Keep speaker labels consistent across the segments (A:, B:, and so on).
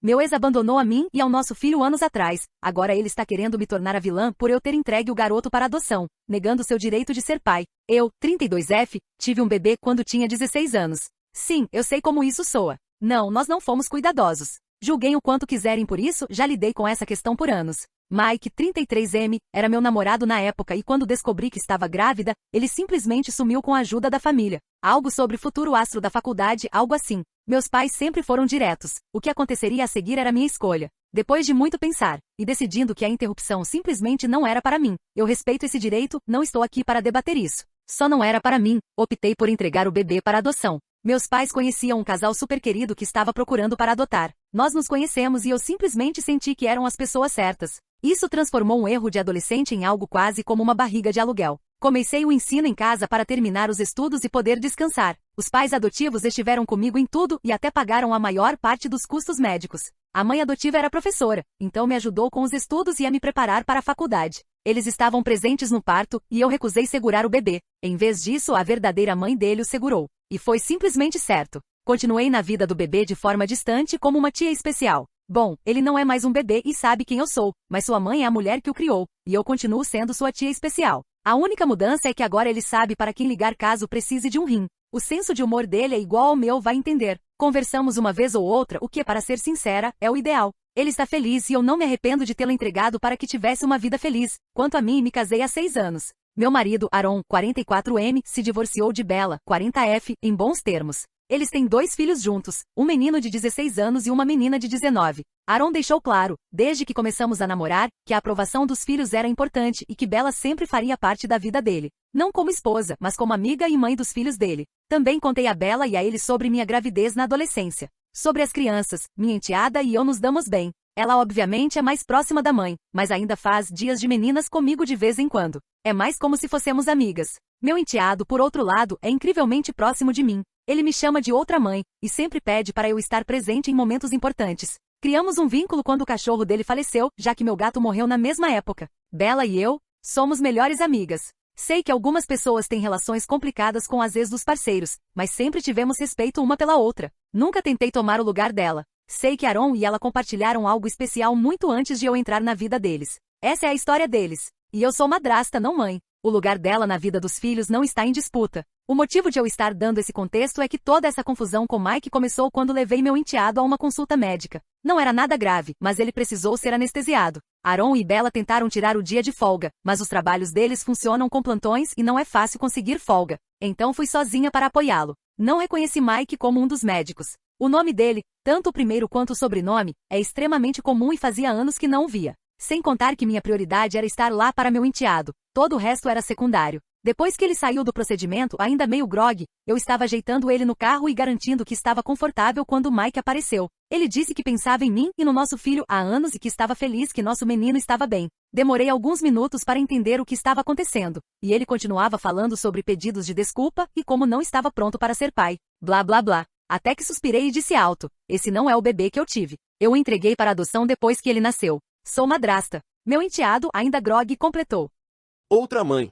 A: Meu ex abandonou a mim e ao nosso filho anos atrás. Agora ele está querendo me tornar a vilã por eu ter entregue o garoto para adoção, negando seu direito de ser pai. Eu, 32F, tive um bebê quando tinha 16 anos. Sim, eu sei como isso soa. Não, nós não fomos cuidadosos. Julguem o quanto quiserem por isso, já lidei com essa questão por anos. Mike, 33M, era meu namorado na época e quando descobri que estava grávida, ele simplesmente sumiu com a ajuda da família. Algo sobre futuro astro da faculdade, algo assim. Meus pais sempre foram diretos. O que aconteceria a seguir era minha escolha. Depois de muito pensar, e decidindo que a interrupção simplesmente não era para mim, eu respeito esse direito, não estou aqui para debater isso. Só não era para mim, optei por entregar o bebê para adoção. Meus pais conheciam um casal super querido que estava procurando para adotar. Nós nos conhecemos e eu simplesmente senti que eram as pessoas certas. Isso transformou um erro de adolescente em algo quase como uma barriga de aluguel. Comecei o ensino em casa para terminar os estudos e poder descansar. Os pais adotivos estiveram comigo em tudo e até pagaram a maior parte dos custos médicos. A mãe adotiva era professora, então me ajudou com os estudos e a me preparar para a faculdade. Eles estavam presentes no parto e eu recusei segurar o bebê. Em vez disso, a verdadeira mãe dele o segurou. E foi simplesmente certo. Continuei na vida do bebê de forma distante como uma tia especial. Bom, ele não é mais um bebê e sabe quem eu sou, mas sua mãe é a mulher que o criou, e eu continuo sendo sua tia especial. A única mudança é que agora ele sabe para quem ligar caso precise de um rim. O senso de humor dele é igual ao meu, vai entender. Conversamos uma vez ou outra, o que, para ser sincera, é o ideal. Ele está feliz e eu não me arrependo de tê-lo entregado para que tivesse uma vida feliz. Quanto a mim, me casei há 6 anos. Meu marido, Aaron, 44M, se divorciou de Bella, 40F, em bons termos. Eles têm 2 filhos juntos, um menino de 16 anos e uma menina de 19. Aaron deixou claro, desde que começamos a namorar, que a aprovação dos filhos era importante e que Bella sempre faria parte da vida dele. Não como esposa, mas como amiga e mãe dos filhos dele. Também contei a Bella e a ele sobre minha gravidez na adolescência. Sobre as crianças, minha enteada e eu nos damos bem. Ela obviamente é mais próxima da mãe, mas ainda faz dias de meninas comigo de vez em quando. É mais como se fossemos amigas. Meu enteado, por outro lado, é incrivelmente próximo de mim. Ele me chama de outra mãe, e sempre pede para eu estar presente em momentos importantes. Criamos um vínculo quando o cachorro dele faleceu, já que meu gato morreu na mesma época. Bella e eu somos melhores amigas. Sei que algumas pessoas têm relações complicadas com as ex dos parceiros, mas sempre tivemos respeito uma pela outra. Nunca tentei tomar o lugar dela. Sei que Aaron e ela compartilharam algo especial muito antes de eu entrar na vida deles. Essa é a história deles. E eu sou madrasta, não mãe. O lugar dela na vida dos filhos não está em disputa. O motivo de eu estar dando esse contexto é que toda essa confusão com Mike começou quando levei meu enteado a uma consulta médica. Não era nada grave, mas ele precisou ser anestesiado. Aaron e Bella tentaram tirar o dia de folga, mas os trabalhos deles funcionam com plantões e não é fácil conseguir folga. Então fui sozinha para apoiá-lo. Não reconheci Mike como um dos médicos. O nome dele, tanto o primeiro quanto o sobrenome, é extremamente comum e fazia anos que não o via. Sem contar que minha prioridade era estar lá para meu enteado. Todo o resto era secundário. Depois que ele saiu do procedimento, ainda meio grogue, eu estava ajeitando ele no carro e garantindo que estava confortável quando Mike apareceu. Ele disse que pensava em mim e no nosso filho há anos e que estava feliz que nosso menino estava bem. Demorei alguns minutos para entender o que estava acontecendo, e ele continuava falando sobre pedidos de desculpa e como não estava pronto para ser pai. Blá blá blá. Até que suspirei e disse alto: esse não é o bebê que eu tive. Eu o entreguei para adoção depois que ele nasceu. Sou madrasta. Meu enteado, ainda grogue, completou:
B: outra mãe.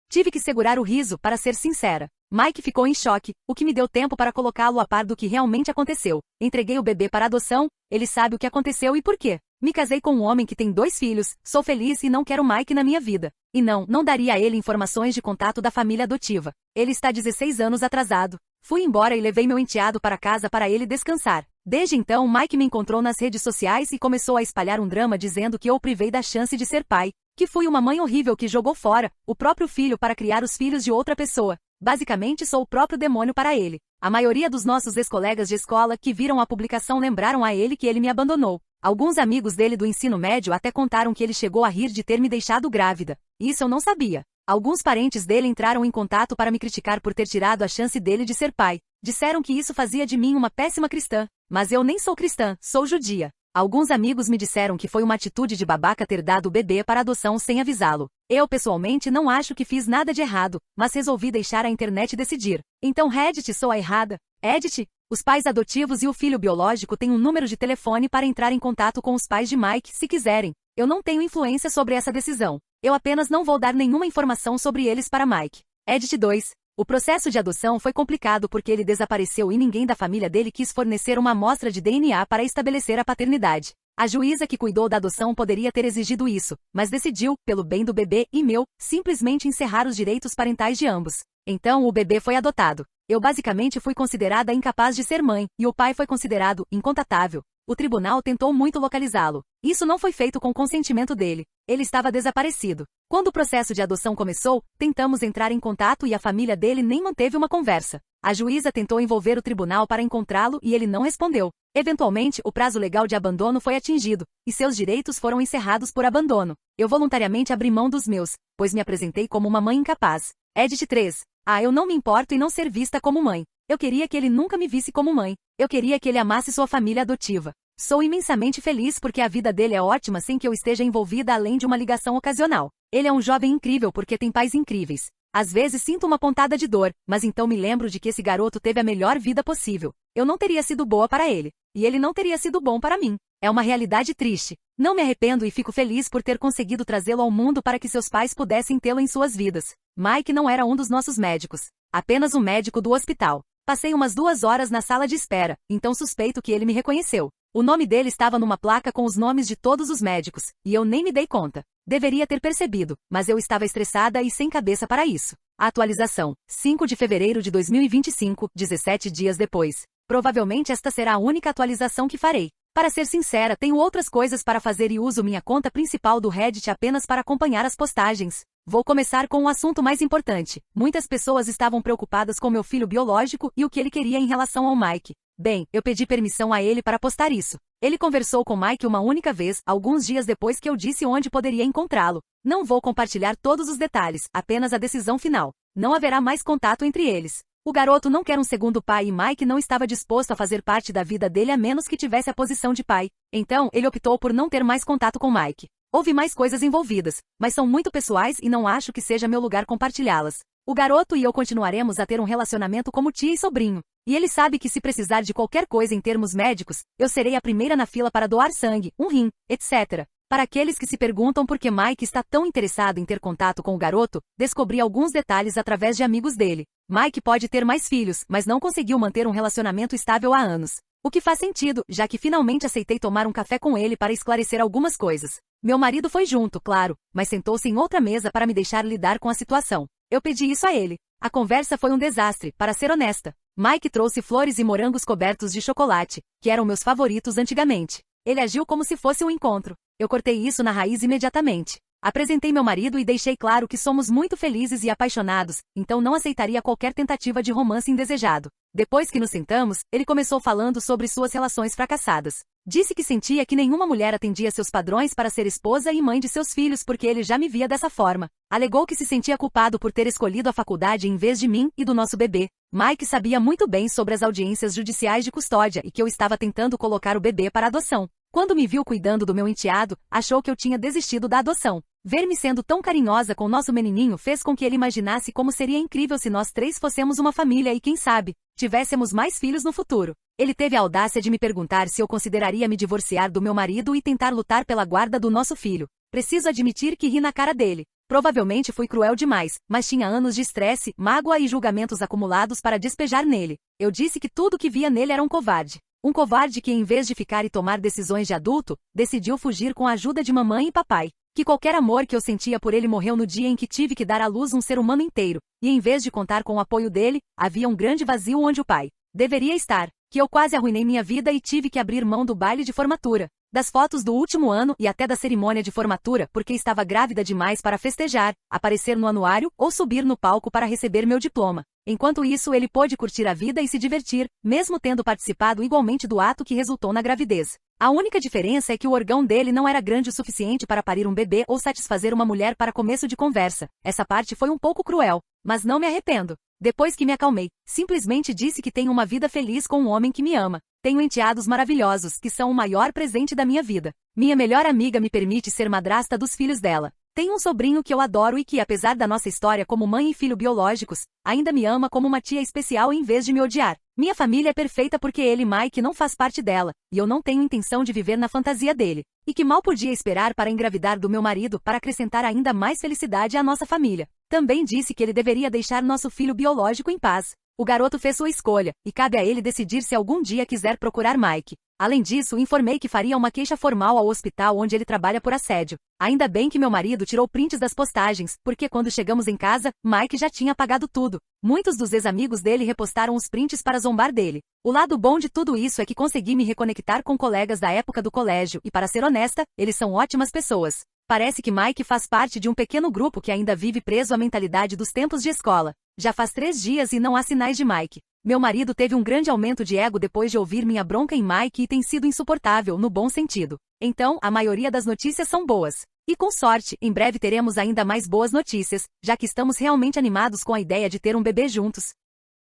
A: Tive que segurar o riso, para ser sincera. Mike ficou em choque, o que me deu tempo para colocá-lo a par do que realmente aconteceu. Entreguei o bebê para adoção, ele sabe o que aconteceu e por quê. Me casei com um homem que tem 2 filhos, sou feliz e não quero Mike na minha vida. E não daria a ele informações de contato da família adotiva. Ele está 16 anos atrasado. Fui embora e levei meu enteado para casa para ele descansar. Desde então, Mike me encontrou nas redes sociais e começou a espalhar um drama dizendo que eu o privei da chance de ser pai, que fui uma mãe horrível que jogou fora o próprio filho para criar os filhos de outra pessoa. Basicamente sou o próprio demônio para ele. A maioria dos nossos ex-colegas de escola que viram a publicação lembraram a ele que ele me abandonou. Alguns amigos dele do ensino médio até contaram que ele chegou a rir de ter me deixado grávida. Isso eu não sabia. Alguns parentes dele entraram em contato para me criticar por ter tirado a chance dele de ser pai. Disseram que isso fazia de mim uma péssima cristã. Mas eu nem sou cristã, sou judia. Alguns amigos me disseram que foi uma atitude de babaca ter dado o bebê para adoção sem avisá-lo. Eu pessoalmente não acho que fiz nada de errado, mas resolvi deixar a internet decidir. Então Reddit, sou a errada? Edit? Os pais adotivos e o filho biológico têm um número de telefone para entrar em contato com os pais de Mike se quiserem. Eu não tenho influência sobre essa decisão. Eu apenas não vou dar nenhuma informação sobre eles para Mike. Edit 2. O processo de adoção foi complicado porque ele desapareceu e ninguém da família dele quis fornecer uma amostra de DNA para estabelecer a paternidade. A juíza que cuidou da adoção poderia ter exigido isso, mas decidiu, pelo bem do bebê e meu, simplesmente encerrar os direitos parentais de ambos. Então o bebê foi adotado. Eu basicamente fui considerada incapaz de ser mãe, e o pai foi considerado incontatável. O tribunal tentou muito localizá-lo. Isso não foi feito com consentimento dele. Ele estava desaparecido. Quando o processo de adoção começou, tentamos entrar em contato e a família dele nem manteve uma conversa. A juíza tentou envolver o tribunal para encontrá-lo e ele não respondeu. Eventualmente, o prazo legal de abandono foi atingido, e seus direitos foram encerrados por abandono. Eu voluntariamente abri mão dos meus, pois me apresentei como uma mãe incapaz. Edit 3. Eu não me importo em não ser vista como mãe. Eu queria que ele nunca me visse como mãe. Eu queria que ele amasse sua família adotiva. Sou imensamente feliz porque a vida dele é ótima sem que eu esteja envolvida além de uma ligação ocasional. Ele é um jovem incrível porque tem pais incríveis. Às vezes sinto uma pontada de dor, mas então me lembro de que esse garoto teve a melhor vida possível. Eu não teria sido boa para ele, e ele não teria sido bom para mim. É uma realidade triste. Não me arrependo e fico feliz por ter conseguido trazê-lo ao mundo para que seus pais pudessem tê-lo em suas vidas. Mike não era um dos nossos médicos, apenas um médico do hospital. Passei umas 2 horas na sala de espera, então suspeito que ele me reconheceu. O nome dele estava numa placa com os nomes de todos os médicos, e eu nem me dei conta. Deveria ter percebido, mas eu estava estressada e sem cabeça para isso. A atualização, 5 de fevereiro de 2025, 17 dias depois. Provavelmente esta será a única atualização que farei. Para ser sincera, tenho outras coisas para fazer e uso minha conta principal do Reddit apenas para acompanhar as postagens. Vou começar com o assunto mais importante. Muitas pessoas estavam preocupadas com meu filho biológico e o que ele queria em relação ao Mike. Bem, eu pedi permissão a ele para postar isso. Ele conversou com Mike uma única vez, alguns dias depois que eu disse onde poderia encontrá-lo. Não vou compartilhar todos os detalhes, apenas a decisão final. Não haverá mais contato entre eles. O garoto não quer um segundo pai e Mike não estava disposto a fazer parte da vida dele a menos que tivesse a posição de pai. Então, ele optou por não ter mais contato com Mike. Houve mais coisas envolvidas, mas são muito pessoais e não acho que seja meu lugar compartilhá-las. O garoto e eu continuaremos a ter um relacionamento como tia e sobrinho. E ele sabe que se precisar de qualquer coisa em termos médicos, eu serei a primeira na fila para doar sangue, um rim, etc. Para aqueles que se perguntam por que Mike está tão interessado em ter contato com o garoto, descobri alguns detalhes através de amigos dele. Mike pode ter mais filhos, mas não conseguiu manter um relacionamento estável há anos. O que faz sentido, já que finalmente aceitei tomar um café com ele para esclarecer algumas coisas. Meu marido foi junto, claro, mas sentou-se em outra mesa para me deixar lidar com a situação. Eu pedi isso a ele. A conversa foi um desastre, para ser honesta. Mike trouxe flores e morangos cobertos de chocolate, que eram meus favoritos antigamente. Ele agiu como se fosse um encontro. Eu cortei isso na raiz imediatamente. Apresentei meu marido e deixei claro que somos muito felizes e apaixonados, então não aceitaria qualquer tentativa de romance indesejado. Depois que nos sentamos, ele começou falando sobre suas relações fracassadas. Disse que sentia que nenhuma mulher atendia seus padrões para ser esposa e mãe de seus filhos porque ele já me via dessa forma. Alegou que se sentia culpado por ter escolhido a faculdade em vez de mim e do nosso bebê. Mike sabia muito bem sobre as audiências judiciais de custódia e que eu estava tentando colocar o bebê para adoção. Quando me viu cuidando do meu enteado, achou que eu tinha desistido da adoção. Ver-me sendo tão carinhosa com nosso menininho fez com que ele imaginasse como seria incrível se nós 3 fôssemos uma família e, quem sabe, tivéssemos mais filhos no futuro. Ele teve a audácia de me perguntar se eu consideraria me divorciar do meu marido e tentar lutar pela guarda do nosso filho. Preciso admitir que ri na cara dele. Provavelmente fui cruel demais, mas tinha anos de estresse, mágoa e julgamentos acumulados para despejar nele. Eu disse que tudo que via nele era um covarde. Um covarde que, em vez de ficar e tomar decisões de adulto, decidiu fugir com a ajuda de mamãe e papai. Que qualquer amor que eu sentia por ele morreu no dia em que tive que dar à luz um ser humano inteiro, e em vez de contar com o apoio dele, havia um grande vazio onde o pai deveria estar. Que eu quase arruinei minha vida e tive que abrir mão do baile de formatura, das fotos do último ano e até da cerimônia de formatura porque estava grávida demais para festejar, aparecer no anuário ou subir no palco para receber meu diploma. Enquanto isso, ele pôde curtir a vida e se divertir, mesmo tendo participado igualmente do ato que resultou na gravidez. A única diferença é que o órgão dele não era grande o suficiente para parir um bebê ou satisfazer uma mulher para começo de conversa. Essa parte foi um pouco cruel, mas não me arrependo. Depois que me acalmei, simplesmente disse que tenho uma vida feliz com um homem que me ama. Tenho enteados maravilhosos, que são o maior presente da minha vida. Minha melhor amiga me permite ser madrasta dos filhos dela. Tenho um sobrinho que eu adoro e que, apesar da nossa história como mãe e filho biológicos, ainda me ama como uma tia especial em vez de me odiar. Minha família é perfeita porque ele, Mike, não faz parte dela, e eu não tenho intenção de viver na fantasia dele. E que mal podia esperar para engravidar do meu marido para acrescentar ainda mais felicidade à nossa família. Também disse que ele deveria deixar nosso filho biológico em paz. O garoto fez sua escolha, e cabe a ele decidir se algum dia quiser procurar Mike. Além disso, informei que faria uma queixa formal ao hospital onde ele trabalha por assédio. Ainda bem que meu marido tirou prints das postagens, porque quando chegamos em casa, Mike já tinha apagado tudo. Muitos dos ex-amigos dele repostaram os prints para zombar dele. O lado bom de tudo isso é que consegui me reconectar com colegas da época do colégio e, para ser honesta, eles são ótimas pessoas. Parece que Mike faz parte de um pequeno grupo que ainda vive preso à mentalidade dos tempos de escola. Já faz 3 dias e não há sinais de Mike. Meu marido teve um grande aumento de ego depois de ouvir minha bronca em Mike e tem sido insuportável, no bom sentido. Então, a maioria das notícias são boas. E com sorte, em breve teremos ainda mais boas notícias, já que estamos realmente animados com a ideia de ter um bebê juntos.